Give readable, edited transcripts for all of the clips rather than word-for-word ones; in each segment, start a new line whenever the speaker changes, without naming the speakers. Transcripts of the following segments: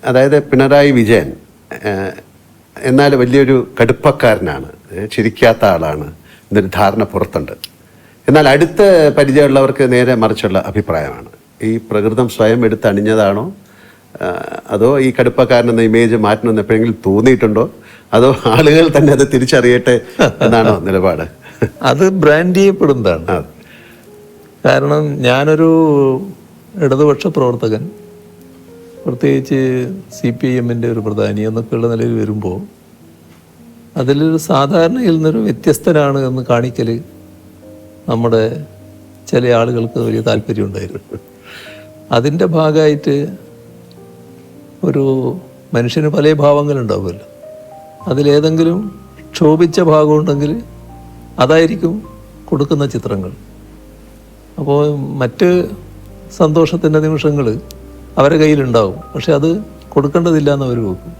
അതായത് പിണറായി വിജയൻ എന്നാൽ വലിയൊരു കടുപ്പക്കാരനാണ്, ചിരിക്കാത്ത ആളാണ് എന്നൊരു ധാരണ പുറത്തുണ്ട്. എന്നാൽ അടുത്ത പരിചയമുള്ളവർക്ക് നേരെ മറിച്ചുള്ള അഭിപ്രായമാണ്. ഈ പ്രകൃതം സ്വയം എടുത്തണിഞ്ഞതാണോ, അതോ ഈ കടുപ്പക്കാരനെന്ന ഇമേജ് മാറ്റണമെന്ന് എപ്പോഴെങ്കിലും തോന്നിയിട്ടുണ്ടോ, അതോ ആളുകൾ തന്നെ അത് തിരിച്ചറിയട്ടെ എന്നാണോ നിലപാട്?
അത് ബ്രാൻഡ് ചെയ്യപ്പെടുന്നതാണ്. കാരണം ഞാനൊരു ഇടതുപക്ഷ പ്രവർത്തകൻ, പ്രത്യേകിച്ച് CPIM-ൻ്റെ ഒരു പ്രധാനി എന്നൊക്കെയുള്ള നിലയിൽ വരുമ്പോൾ അതിലൊരു സാധാരണയിൽ നിന്നൊരു വ്യത്യസ്തനാണ് എന്ന് കാണിക്കൽ നമ്മുടെ ചില ആളുകൾക്ക് വലിയ താല്പര്യമുണ്ടായിരുന്നു. അതിൻ്റെ ഭാഗമായിട്ട് ഒരു മനുഷ്യന് പല ഭാവങ്ങളുണ്ടാവുമല്ലോ, അതിലേതെങ്കിലും ക്ഷോഭിച്ച ഭാഗമുണ്ടെങ്കിൽ അതായിരിക്കും കൊടുക്കുന്ന ചിത്രങ്ങൾ. അപ്പോൾ മറ്റ് സന്തോഷത്തിൻ്റെ നിമിഷങ്ങൾ അവരുടെ കയ്യിലുണ്ടാവും, പക്ഷെ അത് കൊടുക്കേണ്ടതില്ല എന്ന് അവർ വെക്കും.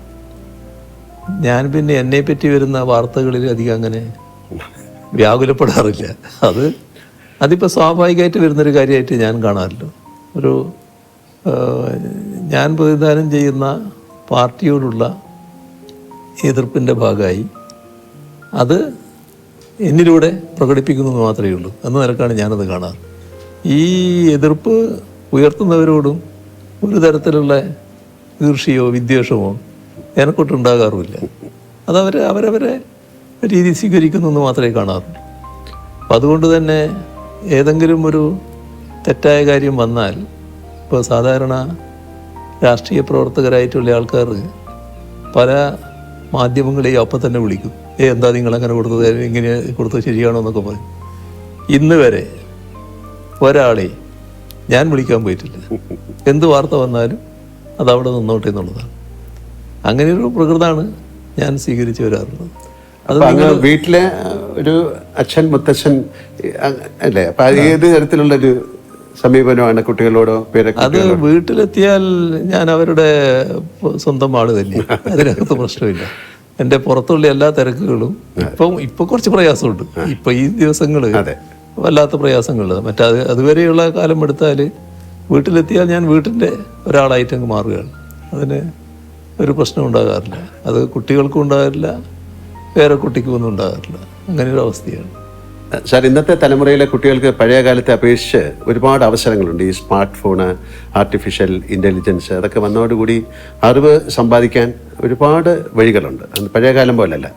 ഞാൻ പിന്നെ എന്നെപ്പറ്റി വരുന്ന വാർത്തകളിൽ അധികം അങ്ങനെ വ്യാകുലപ്പെടാറില്ല. അതിപ്പോൾ സ്വാഭാവികമായിട്ട് വരുന്നൊരു കാര്യമായിട്ട് ഞാൻ കാണാറില്ല. ഞാൻ പ്രതിദാനം ചെയ്യുന്ന പാർട്ടിയോടുള്ള എതിർപ്പിൻ്റെ ഭാഗമായി അത് എന്നിലൂടെ പ്രകടിപ്പിക്കുന്നു മാത്രമേ ഉള്ളൂ എന്ന നിലക്കാണ് ഞാനത് കാണാറ്. ഈ എതിർപ്പ് ഉയർത്തുന്നവരോടും ഒരു തരത്തിലുള്ള ഈർഷ്യയോ വിദ്വേഷമോ എനക്കൊട്ടുണ്ടാകാറുമില്ല. അവരവരെ രീതി സ്വീകരിക്കുന്നു എന്ന് മാത്രമേ കാണാറുള്ളൂ. അപ്പം അതുകൊണ്ട് തന്നെ ഏതെങ്കിലും ഒരു തെറ്റായ കാര്യം വന്നാൽ, ഇപ്പോൾ സാധാരണ രാഷ്ട്രീയ പ്രവർത്തകരായിട്ടുള്ള ആൾക്കാർ പല മാധ്യമങ്ങളെയും അപ്പം തന്നെ വിളിക്കും. എന്താ നിങ്ങളങ്ങനെ കൊടുത്തത്, ഇങ്ങനെ കൊടുത്തത് ശരിയാണോ എന്നൊക്കെ പറയും. ഇന്ന് വരെ ഒരാളെ ഞാൻ വിളിക്കാൻ പോയിട്ടില്ല. എന്ത് വാർത്ത വന്നാലും അതവിടെ നിന്നോട്ടെ എന്നുള്ളതാണ്. അങ്ങനെയൊരു പ്രകൃതമാണ് ഞാൻ സ്വീകരിച്ചു വരാറുള്ളത്.
അത് വീട്ടിലെ ഒരു അച്ഛൻ മുത്തച്ഛൻ അല്ലേ? അപ്പൊ ഏത് തരത്തിലുള്ളൊരു സമീപനമാണ് കുട്ടികളോടോ പേരൊക്കെ?
അത് വീട്ടിലെത്തിയാൽ ഞാൻ അവരുടെ സ്വന്തം ആള് തന്നെ, അതിനകത്ത് പ്രശ്നമില്ല. എൻ്റെ പുറത്തുള്ള എല്ലാ തിരക്കുകളും ഇപ്പൊ കുറച്ച് പ്രയാസമുണ്ട്. ഇപ്പൊ ഈ ദിവസങ്ങള് വല്ലാത്ത പ്രയാസങ്ങളുള്ളത്. അതുവരെയുള്ള കാലം എടുത്താൽ വീട്ടിലെത്തിയാൽ ഞാൻ വീട്ടിൻ്റെ ഒരാളായിട്ട് അങ്ങ് മാറുകയാണ്. അതിന് ഒരു പ്രശ്നം ഉണ്ടാകാറില്ല. അത് കുട്ടികൾക്കും ഉണ്ടാകാറില്ല, വേറെ കുട്ടിക്കൊന്നും ഉണ്ടാകാറില്ല. അങ്ങനെയൊരു അവസ്ഥയാണ്.
സാർ, ഇന്നത്തെ തലമുറയിലെ കുട്ടികൾക്ക് പഴയ കാലത്തെ അപേക്ഷിച്ച് ഒരുപാട് അവസരങ്ങളുണ്ട്. ഈ സ്മാർട്ട് ഫോണ്, ആർട്ടിഫിഷ്യൽ ഇൻ്റലിജൻസ് അതൊക്കെ വന്നതോടുകൂടി അറിവ് സമ്പാദിക്കാൻ ഒരുപാട് വഴികളുണ്ട്. പഴയ കാലം പോലല്ല.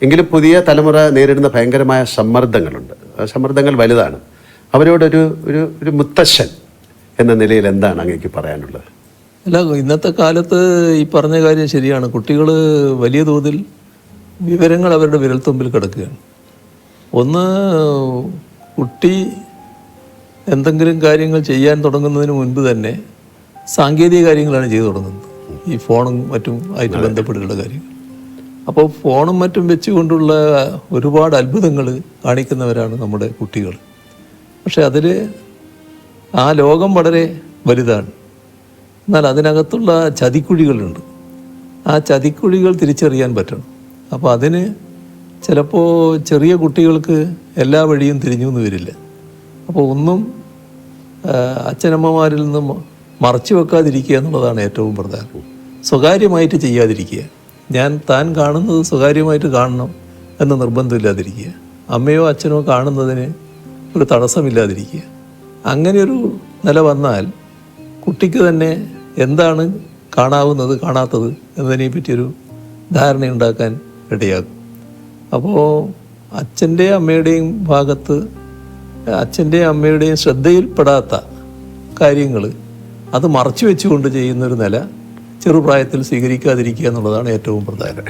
എങ്കിലും പുതിയ തലമുറ നേരിടുന്ന ഭയങ്കരമായ സമ്മർദ്ദങ്ങളുണ്ട്. ആ സമ്മർദ്ദങ്ങൾ വലുതാണ്. അവരോടൊരു ഒരു ഒരു മുത്തശ്ശൻ എന്ന നിലയിൽ എന്താണ് അങ്ങേക്ക് പറയാനുള്ളത്?
അല്ല, ഇന്നത്തെ കാലത്ത് ഈ പറഞ്ഞ കാര്യം ശരിയാണ്. കുട്ടികൾ വലിയ തോതിൽ വിവരങ്ങൾ അവരുടെ വിരൽത്തുമ്പിൽ കിടക്കുകയാണ്. ഒന്ന്, കുട്ടി എന്തെങ്കിലും കാര്യങ്ങൾ ചെയ്യാൻ തുടങ്ങുന്നതിന് മുൻപ് തന്നെ സാങ്കേതിക കാര്യങ്ങളാണ് ചെയ്തു തുടങ്ങുന്നത്. ഈ ഫോണും മറ്റും ആയിട്ട് ബന്ധപ്പെട്ടുള്ള കാര്യങ്ങൾ. അപ്പോൾ ഫോണും മറ്റും വെച്ചുകൊണ്ടുള്ള ഒരുപാട് അത്ഭുതങ്ങൾ കാണിക്കുന്നവരാണ് നമ്മുടെ കുട്ടികൾ. പക്ഷെ അതിൽ ആ ലോകം വളരെ വലുതാണ്. എന്നാൽ അതിനകത്തുള്ള ചതിക്കുഴികളുണ്ട്. ആ ചതിക്കുഴികൾ തിരിച്ചറിയാൻ പറ്റണം. അപ്പോൾ അതിന് ചിലപ്പോൾ ചെറിയ കുട്ടികൾക്ക് എല്ലാ വഴിയും തിരിഞ്ഞു എന്ന് വരില്ല. അപ്പോൾ ഒന്നും അച്ഛനമ്മമാരിൽ നിന്നും മറച്ചു വെക്കാതിരിക്കുക എന്നുള്ളതാണ് ഏറ്റവും പ്രധാനം. സ്വകാര്യമായിട്ട് ചെയ്യാതിരിക്കുക. താൻ കാണുന്നത് സ്വകാര്യമായിട്ട് കാണണം എന്ന നിർബന്ധമില്ലാതിരിക്കുക. അമ്മയോ അച്ഛനോ കാണുന്നതിന് ഒരു തടസ്സമില്ലാതിരിക്കുക. അങ്ങനെയൊരു നില വന്നാൽ കുട്ടിക്ക് തന്നെ എന്താണ് കാണാവുന്നത് കാണാത്തത് എന്നതിനെ പറ്റിയൊരു ധാരണയുണ്ടാക്കാൻ ഇടയാകും. അപ്പോൾ അച്ഛൻ്റെയും അമ്മയുടെയും ഭാഗത്ത്, അച്ഛൻ്റെയും അമ്മയുടെയും ശ്രദ്ധയിൽപ്പെടാത്ത കാര്യങ്ങൾ അത് മറച്ചു വെച്ചുകൊണ്ട് ചെയ്യുന്നൊരു നില ചെറുപ്രായത്തിൽ സ്വീകരിക്കാതിരിക്കുക എന്നുള്ളതാണ് ഏറ്റവും പ്രധാനം.